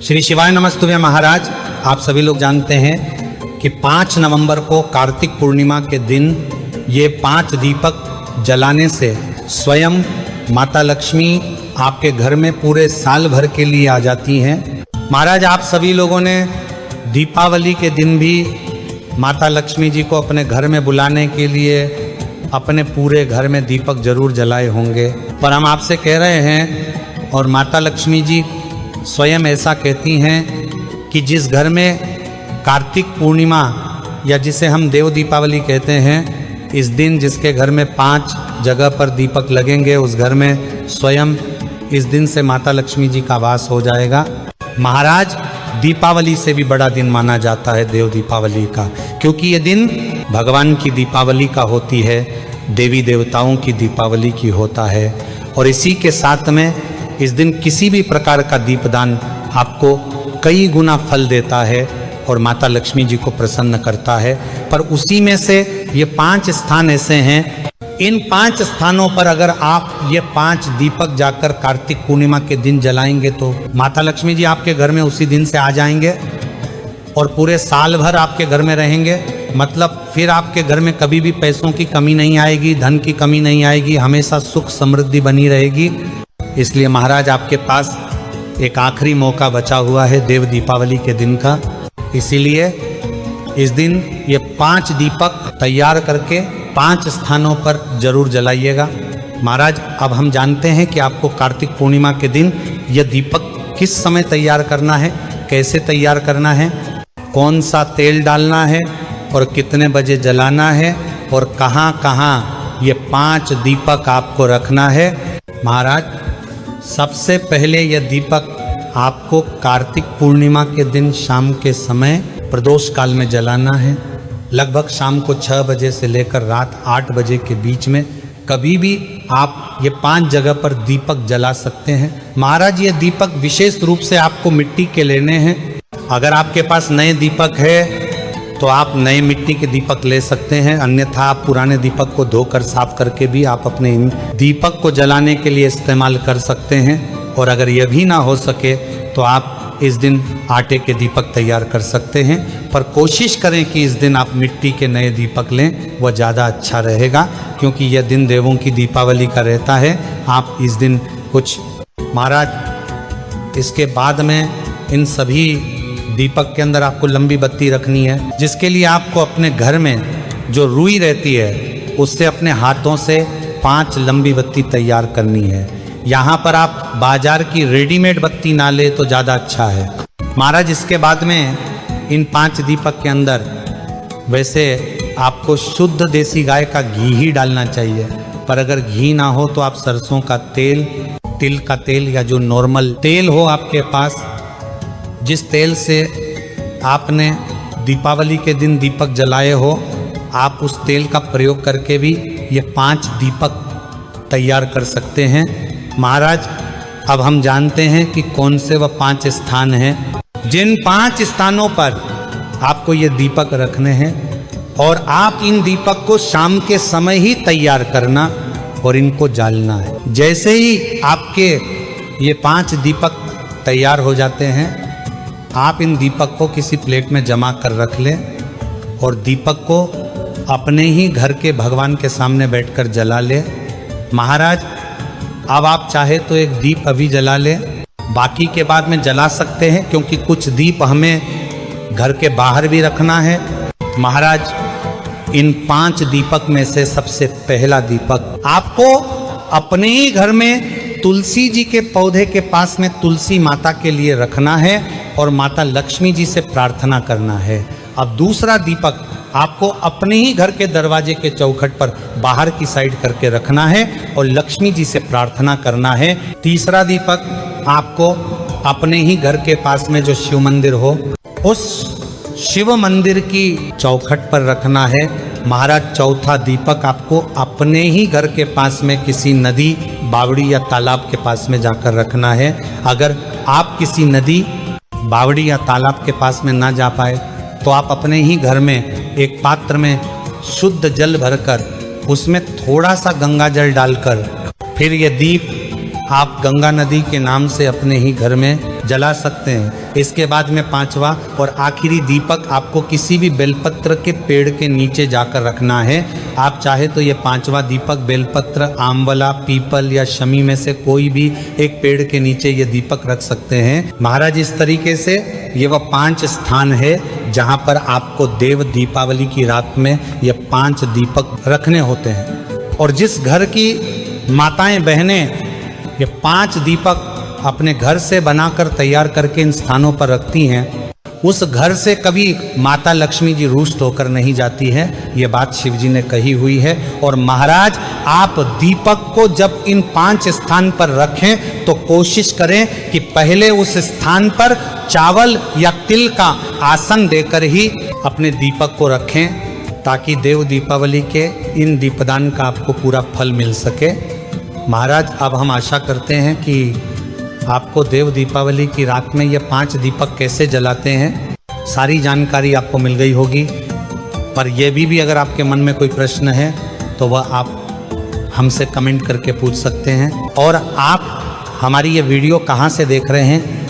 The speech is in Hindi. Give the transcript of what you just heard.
श्री शिवाय नमस्तुभ्यं महाराज। आप सभी लोग जानते हैं कि 5 नवंबर को कार्तिक पूर्णिमा के दिन ये 5 दीपक जलाने से स्वयं माता लक्ष्मी आपके घर में पूरे साल भर के लिए आ जाती हैं। महाराज, आप सभी लोगों ने दीपावली के दिन भी माता लक्ष्मी जी को अपने घर में बुलाने के लिए अपने पूरे घर में दीपक जरूर जलाए होंगे, पर हम आपसे कह रहे हैं और माता लक्ष्मी जी स्वयं ऐसा कहती हैं कि जिस घर में कार्तिक पूर्णिमा या जिसे हम देव दीपावली कहते हैं, इस दिन जिसके घर में 5 जगह पर दीपक लगेंगे उस घर में स्वयं इस दिन से माता लक्ष्मी जी का वास हो जाएगा। महाराज, दीपावली से भी बड़ा दिन माना जाता है देव दीपावली का, क्योंकि ये दिन भगवान की दीपावली का होती है, देवी देवताओं की दीपावली की होता है। और इसी के साथ में इस दिन किसी भी प्रकार का दीपदान आपको कई गुना फल देता है और माता लक्ष्मी जी को प्रसन्न करता है। पर उसी में से ये 5 स्थान ऐसे हैं, इन 5 स्थानों पर अगर आप ये 5 दीपक जाकर कार्तिक पूर्णिमा के दिन जलाएंगे तो माता लक्ष्मी जी आपके घर में उसी दिन से आ जाएंगे और पूरे साल भर आपके घर में रहेंगे। मतलब फिर आपके घर में कभी भी पैसों की कमी नहीं आएगी, धन की कमी नहीं आएगी, हमेशा सुख समृद्धि बनी रहेगी। इसलिए महाराज, आपके पास एक आखिरी मौका बचा हुआ है देव दीपावली के दिन का, इसीलिए इस दिन ये 5 दीपक तैयार करके 5 स्थानों पर जरूर जलाइएगा। महाराज, अब हम जानते हैं कि आपको कार्तिक पूर्णिमा के दिन यह दीपक किस समय तैयार करना है, कैसे तैयार करना है, कौन सा तेल डालना है और कितने बजे जलाना है और कहाँ कहाँ ये 5 दीपक आपको रखना है। महाराज, सबसे पहले यह दीपक आपको कार्तिक पूर्णिमा के दिन शाम के समय प्रदोष काल में जलाना है। लगभग शाम को 6 बजे से लेकर रात 8 बजे के बीच में कभी भी आप ये 5 जगह पर दीपक जला सकते हैं। महाराज, ये दीपक विशेष रूप से आपको मिट्टी के लेने हैं। अगर आपके पास नए दीपक है तो आप नए मिट्टी के दीपक ले सकते हैं, अन्यथा आप पुराने दीपक को धोकर साफ करके भी आप अपने इन दीपक को जलाने के लिए इस्तेमाल कर सकते हैं। और अगर यह भी ना हो सके तो आप इस दिन आटे के दीपक तैयार कर सकते हैं, पर कोशिश करें कि इस दिन आप मिट्टी के नए दीपक लें, वह ज़्यादा अच्छा रहेगा, क्योंकि यह दिन देवों की दीपावली का रहता है। आप इस दिन कुछ महाराज, इसके बाद में इन सभी दीपक के अंदर आपको लंबी बत्ती रखनी है, जिसके लिए आपको अपने घर में जो रुई रहती है उससे अपने हाथों से 5 लंबी बत्ती तैयार करनी है। यहाँ पर आप बाजार की रेडीमेड बत्ती ना ले तो ज़्यादा अच्छा है। महाराज, इसके बाद में इन 5 दीपक के अंदर वैसे आपको शुद्ध देसी गाय का घी ही डालना चाहिए, पर अगर घी ना हो तो आप सरसों का तेल, तिल का तेल या जो नॉर्मल तेल हो आपके पास, जिस तेल से आपने दीपावली के दिन दीपक जलाए हो, आप उस तेल का प्रयोग करके भी ये 5 दीपक तैयार कर सकते हैं। महाराज, अब हम जानते हैं कि कौन से वह 5 स्थान हैं जिन 5 स्थानों पर आपको ये दीपक रखने हैं, और आप इन दीपक को शाम के समय ही तैयार करना और इनको जलाना है। जैसे ही आपके ये 5 दीपक तैयार हो जाते हैं, आप इन दीपक को किसी प्लेट में जमा कर रख लें और दीपक को अपने ही घर के भगवान के सामने बैठकर जला लें। महाराज, अब आप चाहे तो एक दीप अभी जला लें, बाकी के बाद में जला सकते हैं, क्योंकि कुछ दीप हमें घर के बाहर भी रखना है। महाराज, इन 5 दीपक में से सबसे पहला दीपक आपको अपने ही घर में तुलसी जी के पौधे के पास में तुलसी माता के लिए रखना है और माता लक्ष्मी जी से प्रार्थना करना है। अब दूसरा दीपक आपको अपने ही घर के दरवाजे के चौखट पर बाहर की साइड करके रखना है और लक्ष्मी जी से प्रार्थना करना है। तीसरा दीपक आपको अपने ही घर के पास में जो शिव मंदिर हो, उस शिव मंदिर की चौखट पर रखना है। महाराज, चौथा दीपक आपको अपने ही घर के पास में किसी नदी, बावड़ी या तालाब के पास में जाकर रखना है। अगर आप किसी नदी, बावड़ी या तालाब के पास में ना जा पाए तो आप अपने ही घर में एक पात्र में शुद्ध जल भरकर उसमें थोड़ा सा गंगा जल डालकर फिर ये दीप आप गंगा नदी के नाम से अपने ही घर में जला सकते हैं। इसके बाद में पांचवा और आखिरी दीपक आपको किसी भी बेलपत्र के पेड़ के नीचे जाकर रखना है। आप चाहे तो ये पांचवा दीपक बेलपत्र, आंवला, पीपल या शमी में से कोई भी एक पेड़ के नीचे ये दीपक रख सकते हैं। महाराज इस तरीके से ये वह 5 स्थान है जहाँ पर आपको देव दीपावली की रात में ये 5 दीपक रखने होते हैं। और जिस घर की माताएं बहनें ये 5 दीपक अपने घर से बनाकर तैयार करके इन स्थानों पर रखती हैं, उस घर से कभी माता लक्ष्मी जी रुष्ट होकर नहीं जाती है। ये बात शिव जी ने कही हुई है। और महाराज आप दीपक को जब इन 5 स्थान पर रखें तो कोशिश करें कि पहले उस स्थान पर चावल या तिल का आसन देकर ही अपने दीपक को रखें, ताकि देव दीपावली के इन दीपदान का आपको पूरा फल मिल सके। महाराज अब हम आशा करते हैं कि आपको देव दीपावली की रात में ये 5 दीपक कैसे जलाते हैं सारी जानकारी आपको मिल गई होगी। पर यह भी अगर आपके मन में कोई प्रश्न है तो वह आप हमसे कमेंट करके पूछ सकते हैं। और आप हमारी ये वीडियो कहाँ से देख रहे हैं